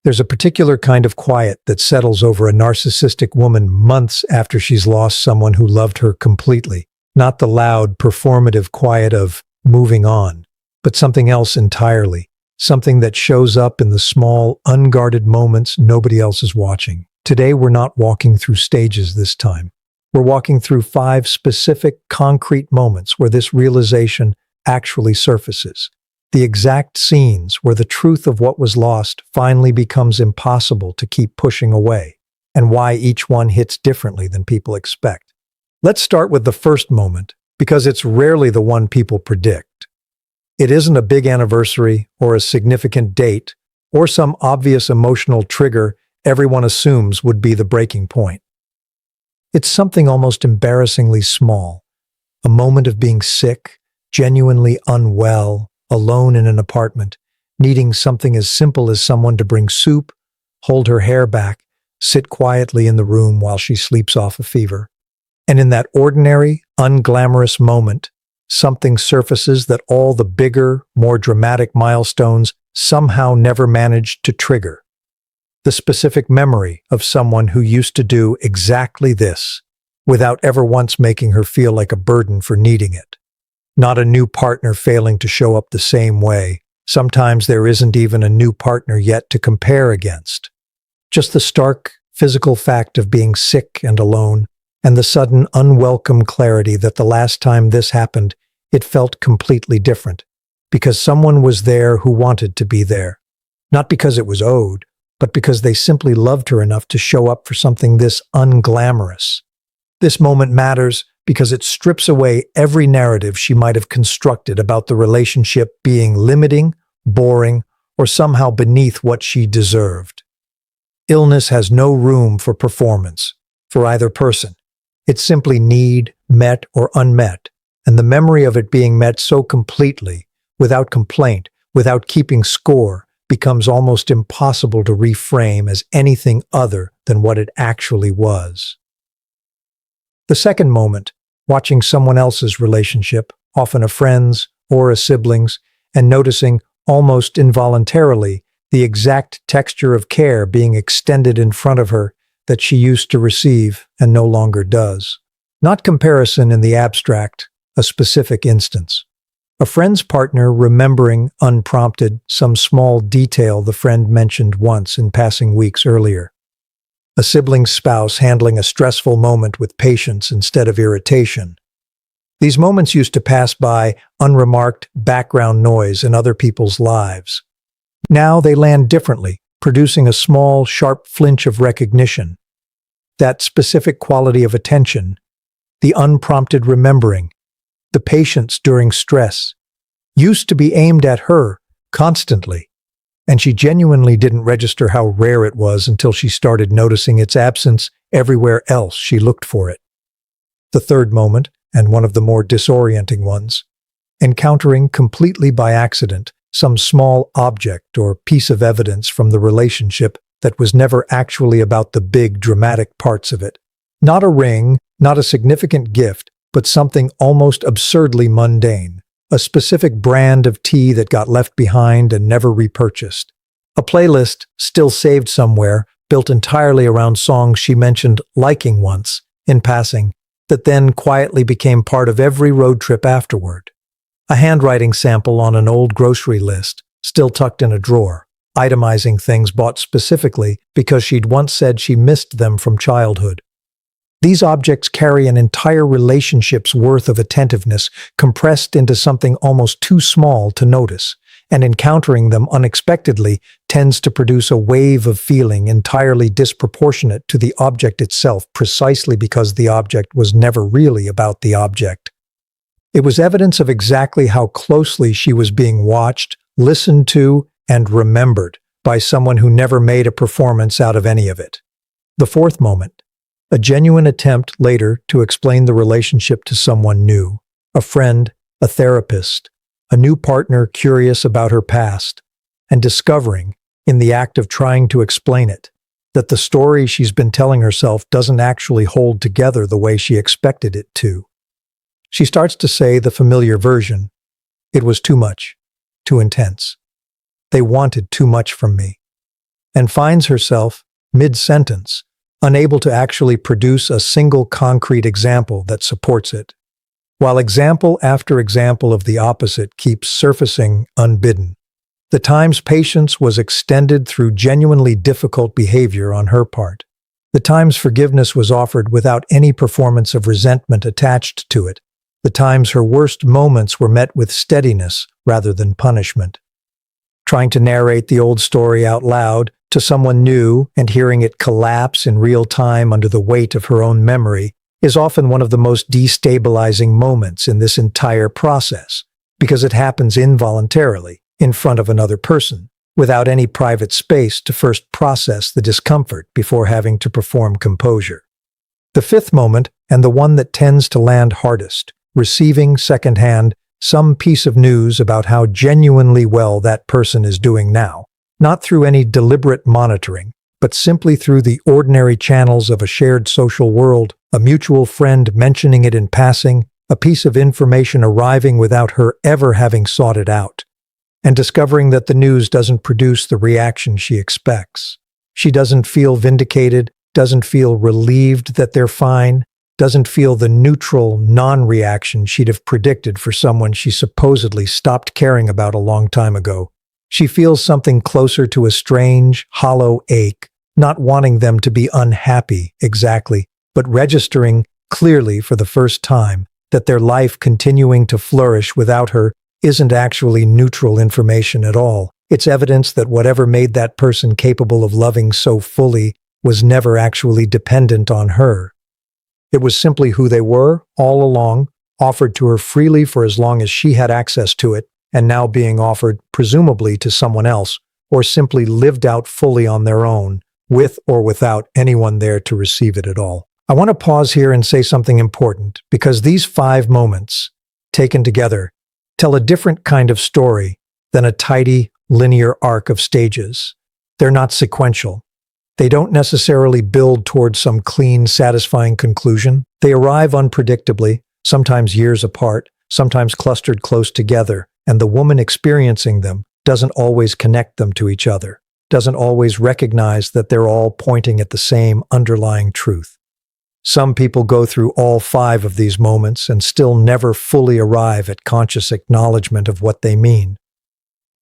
There's a particular kind of quiet that settles over a narcissistic woman months after she's lost someone who loved her completely. Not the loud, performative quiet of moving on, but something else entirely. Something that shows up in the small, unguarded moments nobody else is watching. Today, we're not walking through stages this time. We're walking through 5 specific, concrete moments where this realization actually surfaces. The exact scenes where the truth of what was lost finally becomes impossible to keep pushing away, and why each one hits differently than people expect. Let's start with the first moment, because it's rarely the one people predict. It isn't a big anniversary or a significant date or some obvious emotional trigger everyone assumes would be the breaking point. It's something almost embarrassingly small, a moment of being sick, genuinely unwell, alone in an apartment, needing something as simple as someone to bring soup, hold her hair back, sit quietly in the room while she sleeps off a fever. And in that ordinary, unglamorous moment, something surfaces that all the bigger, more dramatic milestones somehow never managed to trigger. The specific memory of someone who used to do exactly this, without ever once making her feel like a burden for needing it. Not a new partner failing to show up the same way. Sometimes there isn't even a new partner yet to compare against. Just the stark, physical fact of being sick and alone, and the sudden, unwelcome clarity that the last time this happened, it felt completely different. Because someone was there who wanted to be there. Not because it was owed, but because they simply loved her enough to show up for something this unglamorous. This moment matters because it strips away every narrative she might have constructed about the relationship being limiting, boring, or somehow beneath what she deserved. Illness has no room for performance, for either person. It's simply need, met or unmet, and the memory of it being met so completely, without complaint, without keeping score, becomes almost impossible to reframe as anything other than what it actually was. The second moment, watching someone else's relationship, often a friend's or a sibling's, and noticing, almost involuntarily, the exact texture of care being extended in front of her that she used to receive and no longer does. Not comparison in the abstract, a specific instance. A friend's partner remembering, unprompted, some small detail the friend mentioned once in passing weeks earlier. A sibling's spouse handling a stressful moment with patience instead of irritation. These moments used to pass by unremarked background noise in other people's lives. Now they land differently, producing a small, sharp flinch of recognition. That specific quality of attention, the unprompted remembering, the patience during stress, used to be aimed at her constantly. And she genuinely didn't register how rare it was until she started noticing its absence everywhere else she looked for it. The third moment, and one of the more disorienting ones, encountering completely by accident some small object or piece of evidence from the relationship that was never actually about the big, dramatic parts of it. Not a ring, not a significant gift, but something almost absurdly mundane. A specific brand of tea that got left behind and never repurchased. A playlist still saved somewhere, built entirely around songs she mentioned liking once, in passing, that then quietly became part of every road trip afterward. A handwriting sample on an old grocery list, still tucked in a drawer, itemizing things bought specifically because she'd once said she missed them from childhood. These objects carry an entire relationship's worth of attentiveness compressed into something almost too small to notice, and encountering them unexpectedly tends to produce a wave of feeling entirely disproportionate to the object itself precisely because the object was never really about the object. It was evidence of exactly how closely she was being watched, listened to, and remembered by someone who never made a performance out of any of it. The fourth moment. A genuine attempt later to explain the relationship to someone new, a friend, a therapist, a new partner curious about her past, and discovering, in the act of trying to explain it, that the story she's been telling herself doesn't actually hold together the way she expected it to. She starts to say the familiar version, "It was too much, too intense. They wanted too much from me." and finds herself, mid-sentence, unable to actually produce a single concrete example that supports it, while example after example of the opposite keeps surfacing unbidden. The times patience was extended through genuinely difficult behavior on her part. The times forgiveness was offered without any performance of resentment attached to it. The times her worst moments were met with steadiness rather than punishment. Trying to narrate the old story out loud to someone new and hearing it collapse in real time under the weight of her own memory is often one of the most destabilizing moments in this entire process, because it happens involuntarily, in front of another person, without any private space to first process the discomfort before having to perform composure. The fifth moment, and the one that tends to land hardest, receiving secondhand some piece of news about how genuinely well that person is doing now, not through any deliberate monitoring, but simply through the ordinary channels of a shared social world, a mutual friend mentioning it in passing, a piece of information arriving without her ever having sought it out, and discovering that the news doesn't produce the reaction she expects. She doesn't feel vindicated, doesn't feel relieved that they're fine, doesn't feel the neutral, non-reaction she'd have predicted for someone she supposedly stopped caring about a long time ago. She feels something closer to a strange, hollow ache, not wanting them to be unhappy exactly, but registering clearly for the first time that their life continuing to flourish without her isn't actually neutral information at all. It's evidence that whatever made that person capable of loving so fully was never actually dependent on her. It was simply who they were, all along, offered to her freely for as long as she had access to it, and now being offered, presumably to someone else, or simply lived out fully on their own, with or without anyone there to receive it at all. I want to pause here and say something important, because these 5 moments, taken together, tell a different kind of story than a tidy, linear arc of stages. They're not sequential. They don't necessarily build towards some clean, satisfying conclusion. They arrive unpredictably, sometimes years apart, sometimes clustered close together, and the woman experiencing them doesn't always connect them to each other, doesn't always recognize that they're all pointing at the same underlying truth. Some people go through all 5 of these moments and still never fully arrive at conscious acknowledgement of what they mean.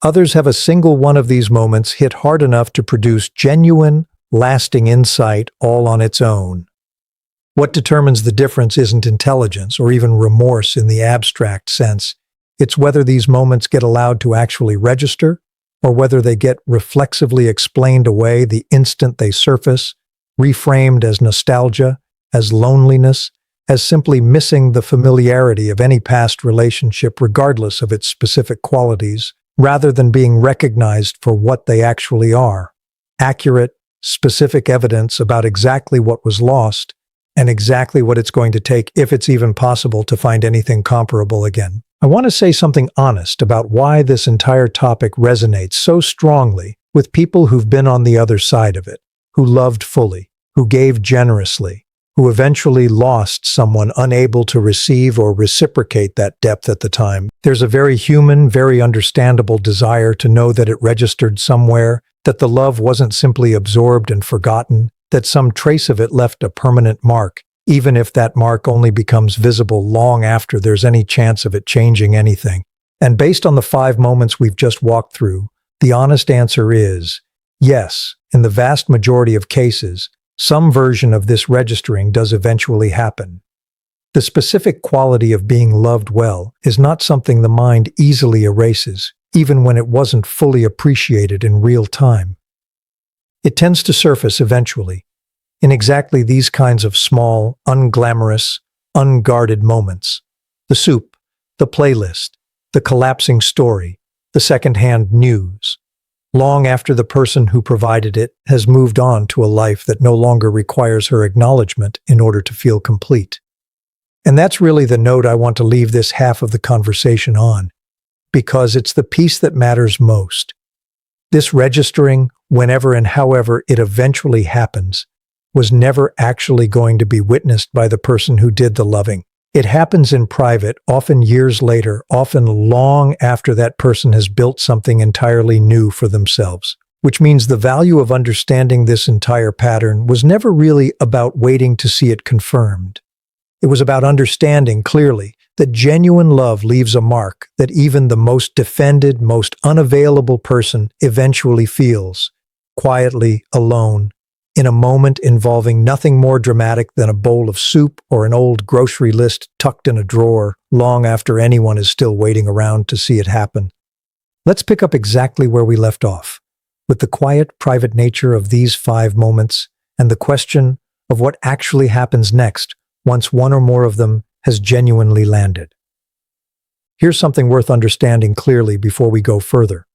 Others have a single one of these moments hit hard enough to produce genuine, lasting insight all on its own. What determines the difference isn't intelligence or even remorse in the abstract sense. It's whether these moments get allowed to actually register, or whether they get reflexively explained away the instant they surface, reframed as nostalgia, as loneliness, as simply missing the familiarity of any past relationship regardless of its specific qualities, rather than being recognized for what they actually are: accurate, specific evidence about exactly what was lost and exactly what it's going to take, if it's even possible, to find anything comparable again. I want to say something honest about why this entire topic resonates so strongly with people who've been on the other side of it, who loved fully, who gave generously, who eventually lost someone unable to receive or reciprocate that depth at the time. There's a very human, very understandable desire to know that it registered somewhere, that the love wasn't simply absorbed and forgotten, that some trace of it left a permanent mark, even if that mark only becomes visible long after there's any chance of it changing anything. And based on the 5 moments we've just walked through, the honest answer is yes, in the vast majority of cases, some version of this registering does eventually happen. The specific quality of being loved well is not something the mind easily erases, even when it wasn't fully appreciated in real time. It tends to surface eventually, in exactly these kinds of small, unglamorous, unguarded moments. The soup, the playlist, the collapsing story, the secondhand news, long after the person who provided it has moved on to a life that no longer requires her acknowledgement in order to feel complete. And that's really the note I want to leave this half of the conversation on, because it's the piece that matters most. This registering, whenever and however it eventually happens, was never actually going to be witnessed by the person who did the loving. It happens in private, often years later, often long after that person has built something entirely new for themselves. which means the value of understanding this entire pattern was never really about waiting to see it confirmed. It was about understanding clearly that genuine love leaves a mark that even the most defended, most unavailable person eventually feels, quietly, alone, in a moment involving nothing more dramatic than a bowl of soup or an old grocery list tucked in a drawer long after anyone is still waiting around to see it happen. Let's pick up exactly where we left off, with the quiet, private nature of these 5 moments and the question of what actually happens next once one or more of them has genuinely landed. Here's something worth understanding clearly before we go further.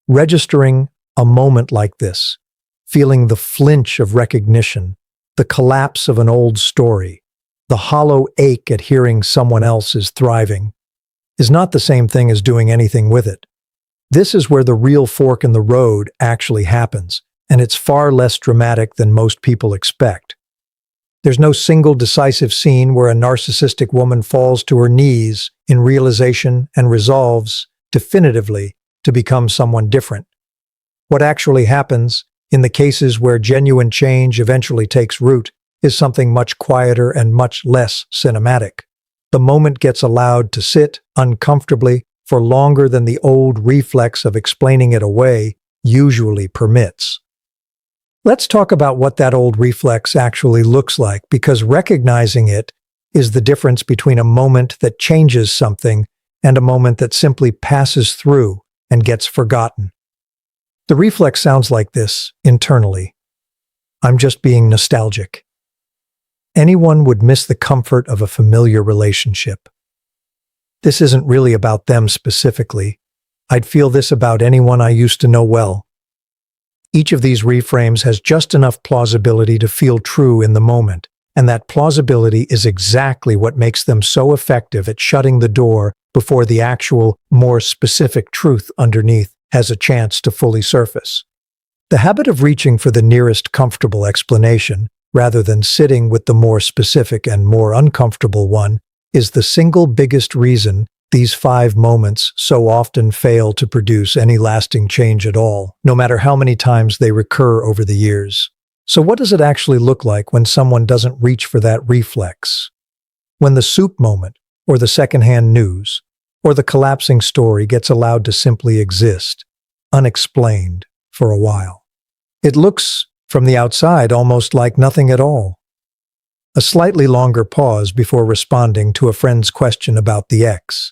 Registering a moment like this, feeling the flinch of recognition, the collapse of an old story, the hollow ache at hearing someone else is thriving, is not the same thing as doing anything with it. This is where the real fork in the road actually happens, and it's far less dramatic than most people expect. There's no single decisive scene where a narcissistic woman falls to her knees in realization and resolves, definitively, to become someone different. What actually happens, in the cases where genuine change eventually takes root, is something much quieter and much less cinematic. The moment gets allowed to sit, uncomfortably, for longer than the old reflex of explaining it away usually permits. Let's talk about what that old reflex actually looks like, because recognizing it is the difference between a moment that changes something and a moment that simply passes through and gets forgotten. The reflex sounds like this internally. I'm just being nostalgic. Anyone would miss the comfort of a familiar relationship. This isn't really about them specifically. I'd feel this about anyone I used to know well. Each of these reframes has just enough plausibility to feel true in the moment, and that plausibility is exactly what makes them so effective at shutting the door before the actual, more specific truth underneath has a chance to fully surface. The habit of reaching for the nearest comfortable explanation, rather than sitting with the more specific and more uncomfortable one, is the single biggest reason these 5 moments so often fail to produce any lasting change at all, no matter how many times they recur over the years. So what does it actually look like when someone doesn't reach for that reflex? When the soup moment, or the secondhand news, or the collapsing story gets allowed to simply exist, unexplained, for a while. It looks, from the outside, almost like nothing at all. A slightly longer pause before responding to a friend's question about the ex.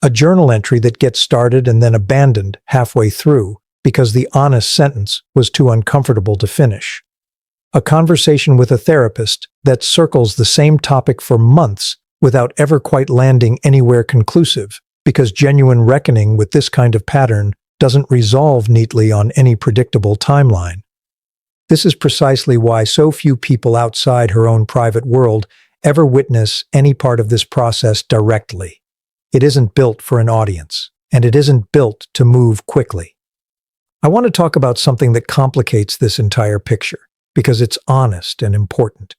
A journal entry that gets started and then abandoned halfway through because the honest sentence was too uncomfortable to finish. A conversation with a therapist that circles the same topic for months without ever quite landing anywhere conclusive, because genuine reckoning with this kind of pattern doesn't resolve neatly on any predictable timeline. This is precisely why so few people outside her own private world ever witness any part of this process directly. It isn't built for an audience, and it isn't built to move quickly. I want to talk about something that complicates this entire picture, because it's honest and important.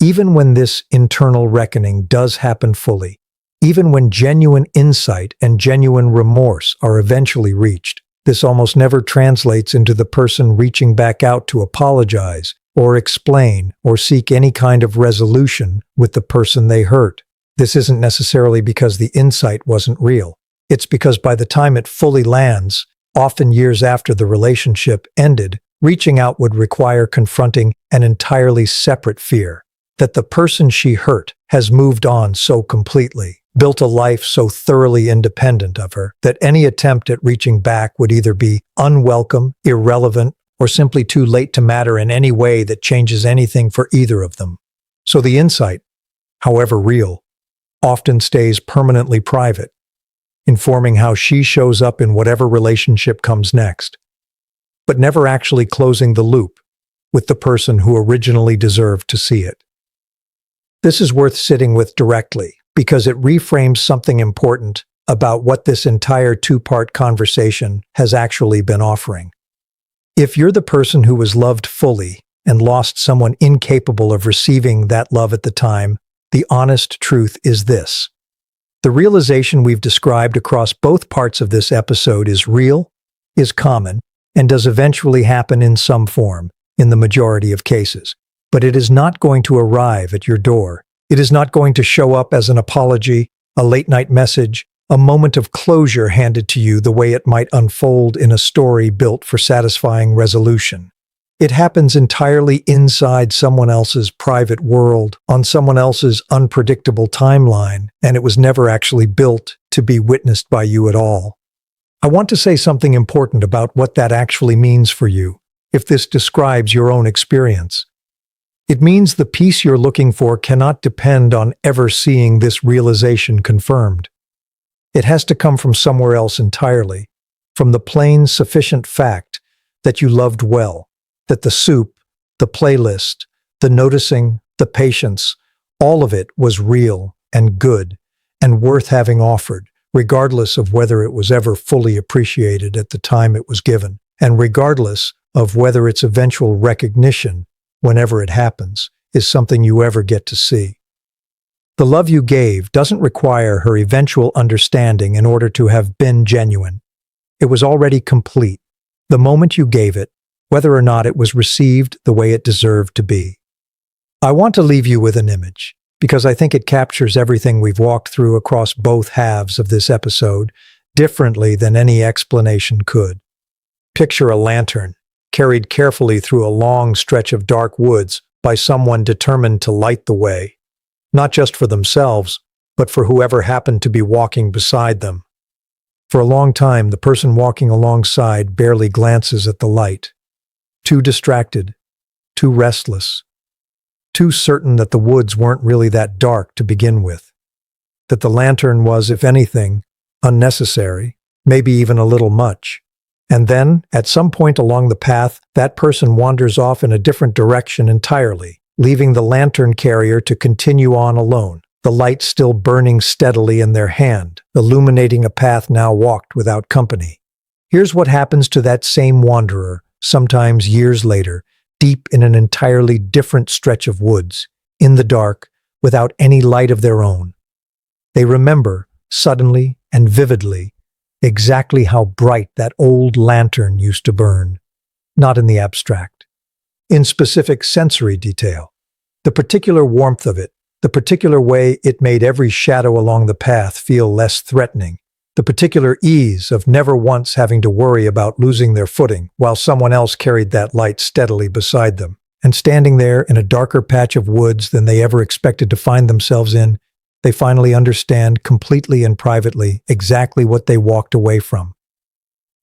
Even when this internal reckoning does happen fully, even when genuine insight and genuine remorse are eventually reached, this almost never translates into the person reaching back out to apologize or explain or seek any kind of resolution with the person they hurt. This isn't necessarily because the insight wasn't real. It's because by the time it fully lands, often years after the relationship ended, reaching out would require confronting an entirely separate fear, that the person she hurt has moved on so completely, built a life so thoroughly independent of her, that any attempt at reaching back would either be unwelcome, irrelevant, or simply too late to matter in any way that changes anything for either of them. So the insight, however real, often stays permanently private, informing how she shows up in whatever relationship comes next, but never actually closing the loop with the person who originally deserved to see it. This is worth sitting with directly, because it reframes something important about what this entire 2-part conversation has actually been offering. If you're the person who was loved fully and lost someone incapable of receiving that love at the time, the honest truth is this. The realization we've described across both parts of this episode is real, is common, and does eventually happen in some form, in the majority of cases. But it is not going to arrive at your door. It is not going to show up as an apology, a late-night message, a moment of closure handed to you the way it might unfold in a story built for satisfying resolution. It happens entirely inside someone else's private world, on someone else's unpredictable timeline, and it was never actually built to be witnessed by you at all. I want to say something important about what that actually means for you, if this describes your own experience. It means the peace you're looking for cannot depend on ever seeing this realization confirmed. It has to come from somewhere else entirely, from the plain, sufficient fact that you loved well, that the soup, the playlist, the noticing, the patience, all of it was real and good and worth having offered, regardless of whether it was ever fully appreciated at the time it was given, and regardless of whether its eventual recognition, whenever it happens, is something you ever get to see. The love you gave doesn't require her eventual understanding in order to have been genuine. It was already complete, the moment you gave it, whether or not it was received the way it deserved to be. I want to leave you with an image, because I think it captures everything we've walked through across both halves of this episode, differently than any explanation could. Picture a lantern, carried carefully through a long stretch of dark woods by someone determined to light the way, not just for themselves, but for whoever happened to be walking beside them. For a long time, the person walking alongside barely glances at the light, too distracted, too restless, too certain that the woods weren't really that dark to begin with, that the lantern was, if anything, unnecessary, maybe even a little much. And then, at some point along the path, that person wanders off in a different direction entirely, leaving the lantern carrier to continue on alone, the light still burning steadily in their hand, illuminating a path now walked without company. Here's what happens to that same wanderer, sometimes years later, deep in an entirely different stretch of woods, in the dark, without any light of their own. They remember, suddenly and vividly, exactly how bright that old lantern used to burn, not in the abstract, in specific sensory detail. The particular warmth of it, the particular way it made every shadow along the path feel less threatening, the particular ease of never once having to worry about losing their footing while someone else carried that light steadily beside them. And standing there in a darker patch of woods than they ever expected to find themselves in, they finally understand completely and privately exactly what they walked away from.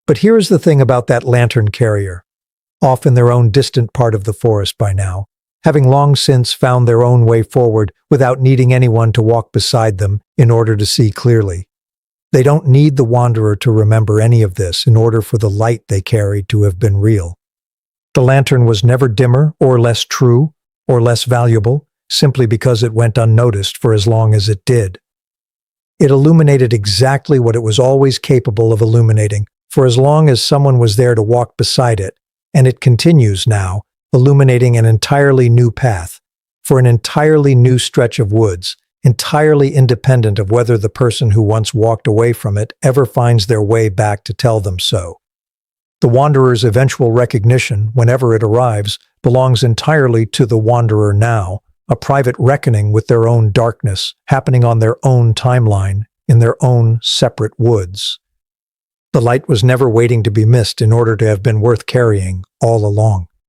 But here is the thing about that lantern carrier, off in their own distant part of the forest by now, having long since found their own way forward without needing anyone to walk beside them in order to see clearly. They don't need the wanderer to remember any of this in order for the light they carried to have been real. The lantern was never dimmer or less true or less valuable, simply because it went unnoticed for as long as it did. It illuminated exactly what it was always capable of illuminating, for as long as someone was there to walk beside it, and it continues now, illuminating an entirely new path, for an entirely new stretch of woods, entirely independent of whether the person who once walked away from it ever finds their way back to tell them so. The wanderer's eventual recognition, whenever it arrives, belongs entirely to the wanderer now, a private reckoning with their own darkness, happening on their own timeline, in their own separate woods. The light was never waiting to be missed in order to have been worth carrying all along.